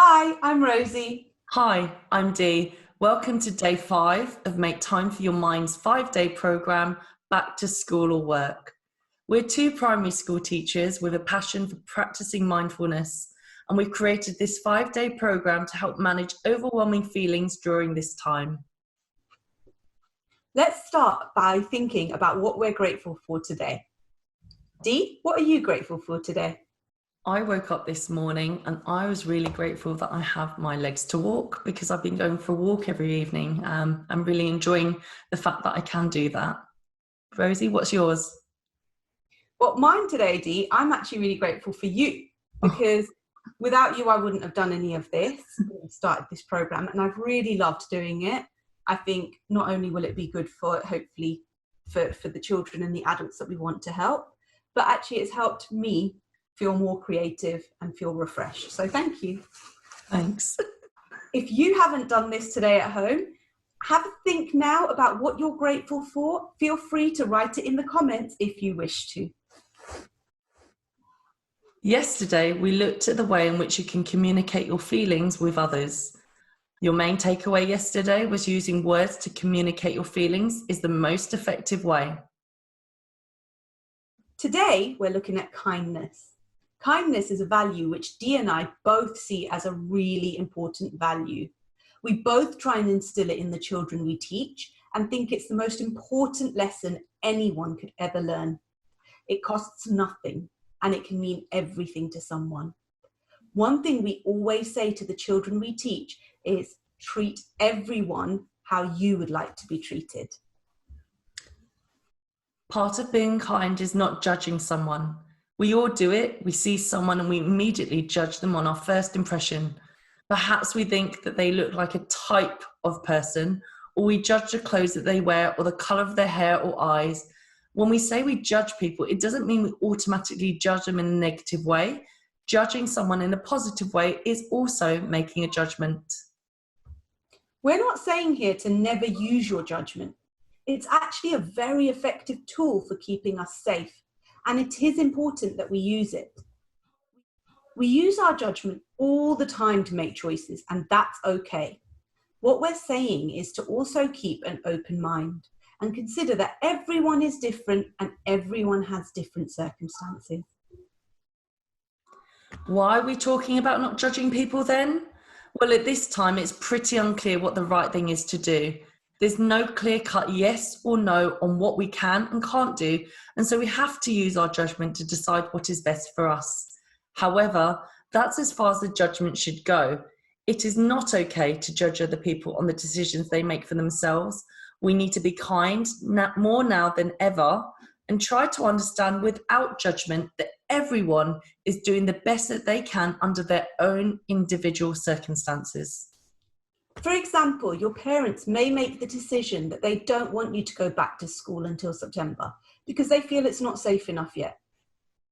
Hi, I'm Rosie. Hi, I'm Dee. Welcome to day 5 of Make Time for Your Mind's 5-day program, Back to School or Work. We're two primary school teachers with a passion for practicing mindfulness, and we've created this 5-day program to help manage overwhelming feelings during this time. Let's start by thinking about what we're grateful for today. Dee, what are you grateful for today? I woke up this morning and I was really grateful that I have my legs to walk because I've been going for a walk every evening. I'm really enjoying the fact that I can do that. Rosie, what's yours? Well, mine today, Dee, I'm actually really grateful for you because without you, I wouldn't have done any of this. Started this program and I've really loved doing it. I think not only will it be good for hopefully for the children and the adults that we want to help, but actually it's helped me feel more creative and feel refreshed. So thank you. Thanks. If you haven't done this today at home, have a think now about what you're grateful for. Feel free to write it in the comments if you wish to. Yesterday, we looked at the way in which you can communicate your feelings with others. Your main takeaway yesterday was using words to communicate your feelings is the most effective way. Today, we're looking at kindness. Kindness is a value which Dee and I both see as a really important value. We both try and instill it in the children we teach and think it's the most important lesson anyone could ever learn. It costs nothing and it can mean everything to someone. One thing we always say to the children we teach is treat everyone how you would like to be treated. Part of being kind is not judging someone. We all do it. We see someone and we immediately judge them on our first impression. Perhaps we think that they look like a type of person, or we judge the clothes that they wear or the colour of their hair or eyes. When we say we judge people, it doesn't mean we automatically judge them in a negative way. Judging someone in a positive way is also making a judgment. We're not saying here to never use your judgment. It's actually a very effective tool for keeping us safe, and it is important that we use it. We use our judgment all the time to make choices, and that's okay. What we're saying is to also keep an open mind and consider that everyone is different and everyone has different circumstances. Why are we talking about not judging people then? Well, at this time, it's pretty unclear what the right thing is to do. There's no clear-cut yes or no on what we can and can't do, and so we have to use our judgment to decide what is best for us. However, that's as far as the judgment should go. It is not okay to judge other people on the decisions they make for themselves. We need to be kind more now than ever and try to understand without judgment that everyone is doing the best that they can under their own individual circumstances. For example, your parents may make the decision that they don't want you to go back to school until September because they feel it's not safe enough yet.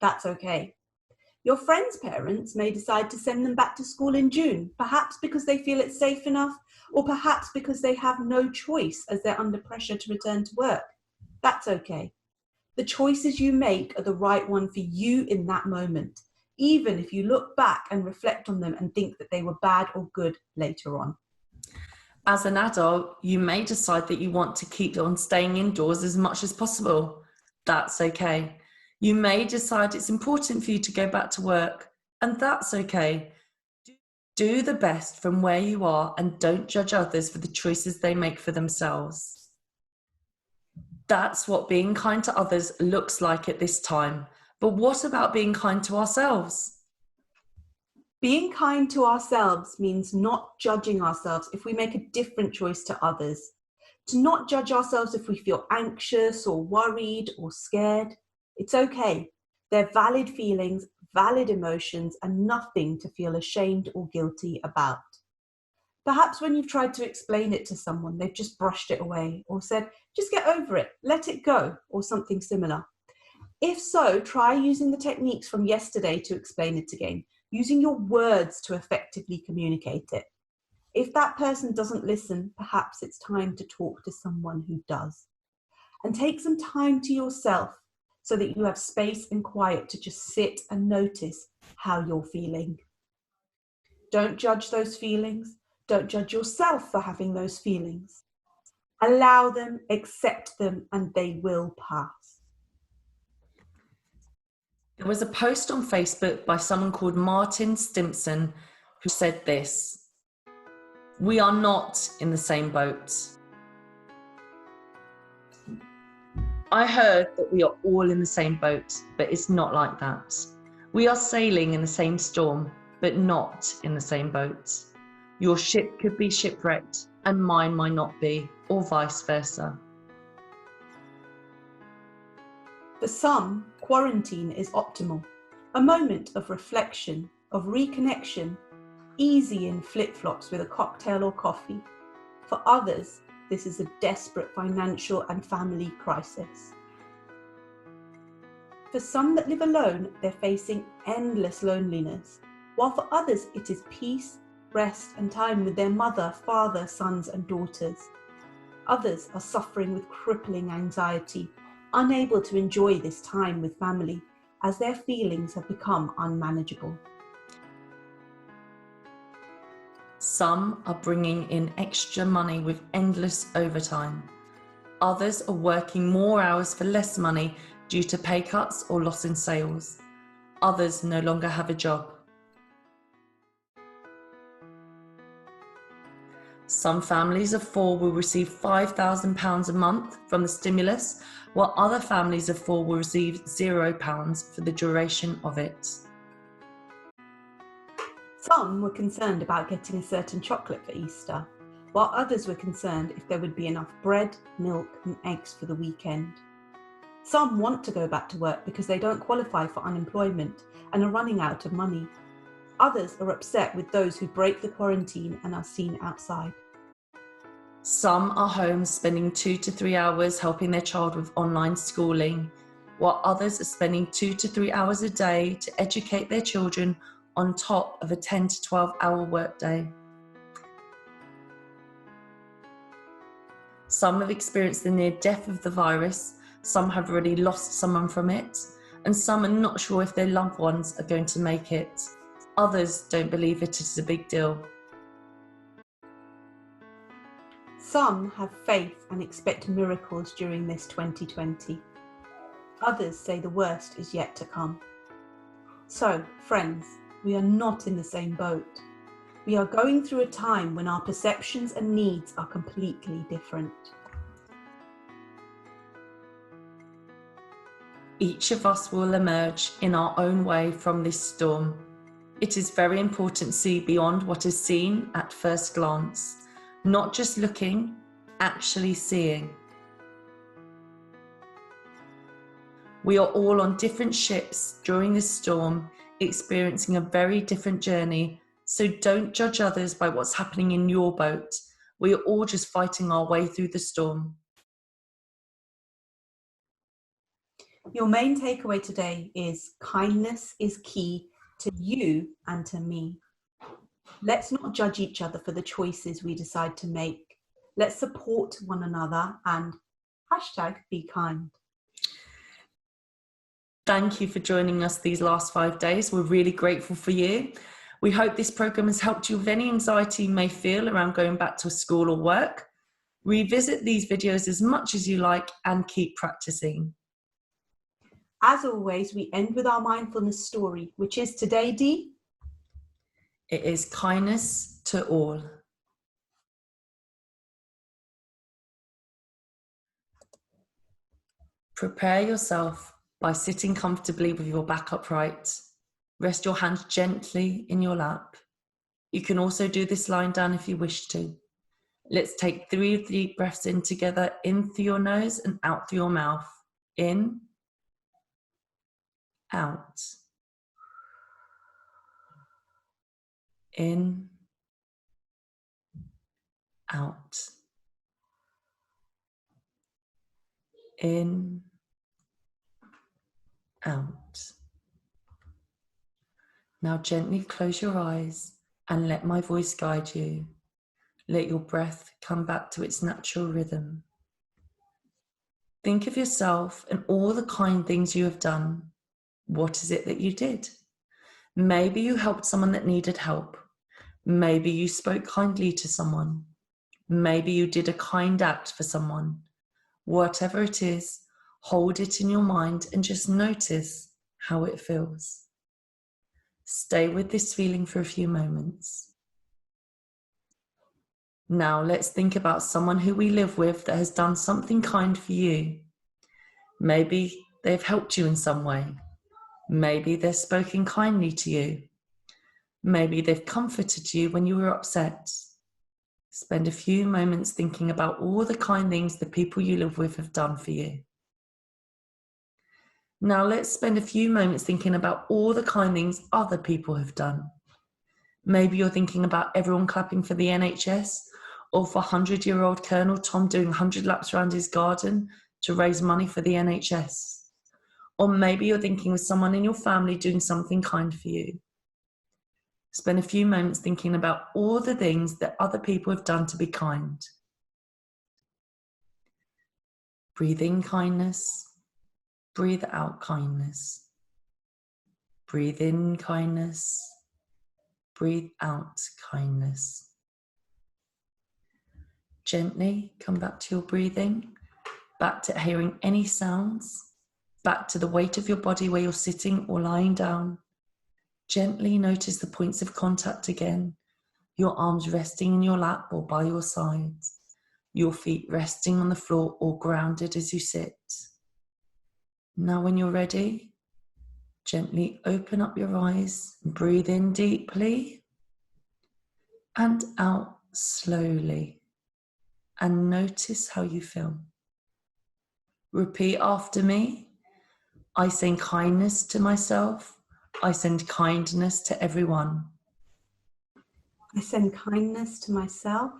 That's okay. Your friends' parents may decide to send them back to school in June, perhaps because they feel it's safe enough, or perhaps because they have no choice as they're under pressure to return to work. That's okay. The choices you make are the right one for you in that moment, even if you look back and reflect on them and think that they were bad or good later on. As an adult, you may decide that you want to keep on staying indoors as much as possible. That's okay. You may decide it's important for you to go back to work, and that's okay. Do the best from where you are and don't judge others for the choices they make for themselves. That's what being kind to others looks like at this time. But what about being kind to ourselves? Being kind to ourselves means not judging ourselves if we make a different choice to others. To not judge ourselves if we feel anxious or worried or scared. It's okay. They're valid feelings, valid emotions, and nothing to feel ashamed or guilty about. Perhaps when you've tried to explain it to someone, they've just brushed it away or said, just get over it, let it go, or something similar. If so, try using the techniques from yesterday to explain it again, using your words to effectively communicate it. If that person doesn't listen, perhaps it's time to talk to someone who does. And take some time to yourself so that you have space and quiet to just sit and notice how you're feeling. Don't judge those feelings. Don't judge yourself for having those feelings. Allow them, accept them, and they will pass. There was a post on Facebook by someone called Martin Stimpson who said this: "We are not in the same boat." I heard that we are all in the same boat, but it's not like that. We are sailing in the same storm, but not in the same boat. Your ship could be shipwrecked and mine might not be, or vice versa. For some, quarantine is optimal, a moment of reflection, of reconnection, easy in flip-flops with a cocktail or coffee. For others, this is a desperate financial and family crisis. For some that live alone, they're facing endless loneliness, while for others it is peace, rest and time with their mother, father, sons and daughters. Others are suffering with crippling anxiety, unable to enjoy this time with family as their feelings have become unmanageable. Some are bringing in extra money with endless overtime. Others are working more hours for less money due to pay cuts or loss in sales. Others no longer have a job. Some families of four will receive £5,000 a month from the stimulus, while other families of four will receive £0 for the duration of it. Some were concerned about getting a certain chocolate for Easter, while others were concerned if there would be enough bread, milk and eggs for the weekend. Some want to go back to work because they don't qualify for unemployment and are running out of money. Others are upset with those who break the quarantine and are seen outside. Some are home spending 2 to 3 hours helping their child with online schooling, while others are spending 2 to 3 hours a day to educate their children on top of a 10 to 12-hour workday. Some have experienced the near death of the virus, some have already lost someone from it, and some are not sure if their loved ones are going to make it. Others don't believe it is a big deal. Some have faith and expect miracles during this 2020. Others say the worst is yet to come. So, friends, we are not in the same boat. We are going through a time when our perceptions and needs are completely different. Each of us will emerge in our own way from this storm. It is very important to see beyond what is seen at first glance, not just looking, actually seeing. We are all on different ships during this storm, experiencing a very different journey, so don't judge others by what's happening in your boat. We are all just fighting our way through the storm. Your main takeaway today is kindness is key to you and to me. Let's not judge each other for the choices we decide to make. Let's support one another and #be kind. Thank you for joining us these last 5 days. We're really grateful for you. We hope this program has helped you with any anxiety you may feel around going back to school or work. Revisit these videos as much as you like and keep practicing. As always, we end with our mindfulness story, which is today, Dee? It is kindness to all. Prepare yourself by sitting comfortably with your back upright. Rest your hands gently in your lap. You can also do this lying down if you wish to. Let's take 3 deep breaths in together, in through your nose and out through your mouth. In, out. In, out. In, out. Now gently close your eyes and let my voice guide you. Let your breath come back to its natural rhythm. Think of yourself and all the kind things you have done. What is it that you did? Maybe you helped someone that needed help. Maybe you spoke kindly to someone. Maybe you did a kind act for someone. Whatever it is, hold it in your mind and just notice how it feels. Stay with this feeling for a few moments. Now let's think about someone who we live with that has done something kind for you. Maybe they've helped you in some way. Maybe they've spoken kindly to you. Maybe they've comforted you when you were upset. Spend a few moments thinking about all the kind things the people you live with have done for you. Now let's spend a few moments thinking about all the kind things other people have done. Maybe you're thinking about everyone clapping for the NHS, or for 100-year-old Colonel Tom doing 100 laps around his garden to raise money for the NHS. Or maybe you're thinking of someone in your family doing something kind for you. Spend a few moments thinking about all the things that other people have done to be kind. Breathe in kindness. Breathe out kindness. Breathe in kindness. Breathe out kindness. Gently come back to your breathing, back to hearing any sounds, back to the weight of your body where you're sitting or lying down. Gently notice the points of contact again, your arms resting in your lap or by your sides, your feet resting on the floor or grounded as you sit. Now when you're ready, gently open up your eyes and breathe in deeply and out slowly, and notice how you feel. Repeat after me. I send kindness to myself. I send kindness to everyone. I send kindness to myself.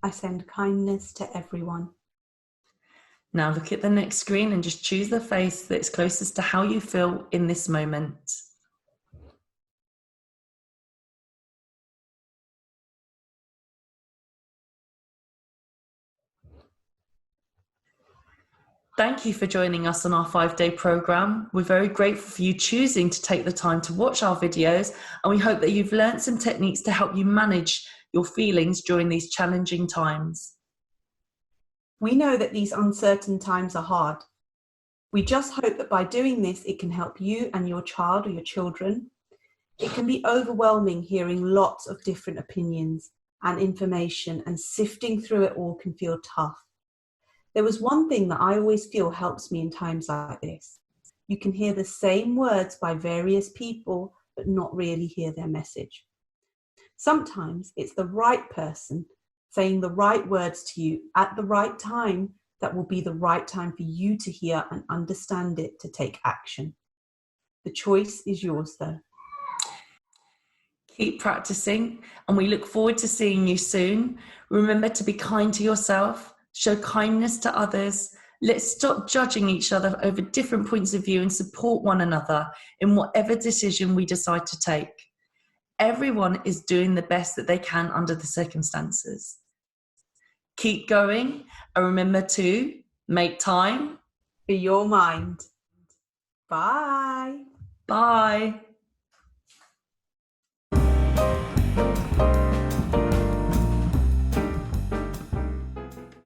I send kindness to everyone. Now look at the next screen and just choose the face that's closest to how you feel in this moment. Thank you for joining us on our 5-day program. We're very grateful for you choosing to take the time to watch our videos, and we hope that you've learned some techniques to help you manage your feelings during these challenging times. We know that these uncertain times are hard. We just hope that by doing this, it can help you and your child or your children. It can be overwhelming hearing lots of different opinions and information, and sifting through it all can feel tough. There was one thing that I always feel helps me in times like this. You can hear the same words by various people, but not really hear their message. Sometimes it's the right person saying the right words to you at the right time that will be the right time for you to hear and understand it to take action. The choice is yours, though. Keep practicing, and we look forward to seeing you soon. Remember to be kind to yourself, show kindness to others. Let's stop judging each other over different points of view and support one another in whatever decision we decide to take. Everyone is doing the best that they can under the circumstances. Keep going, and remember to make time For your mind. Bye. Bye.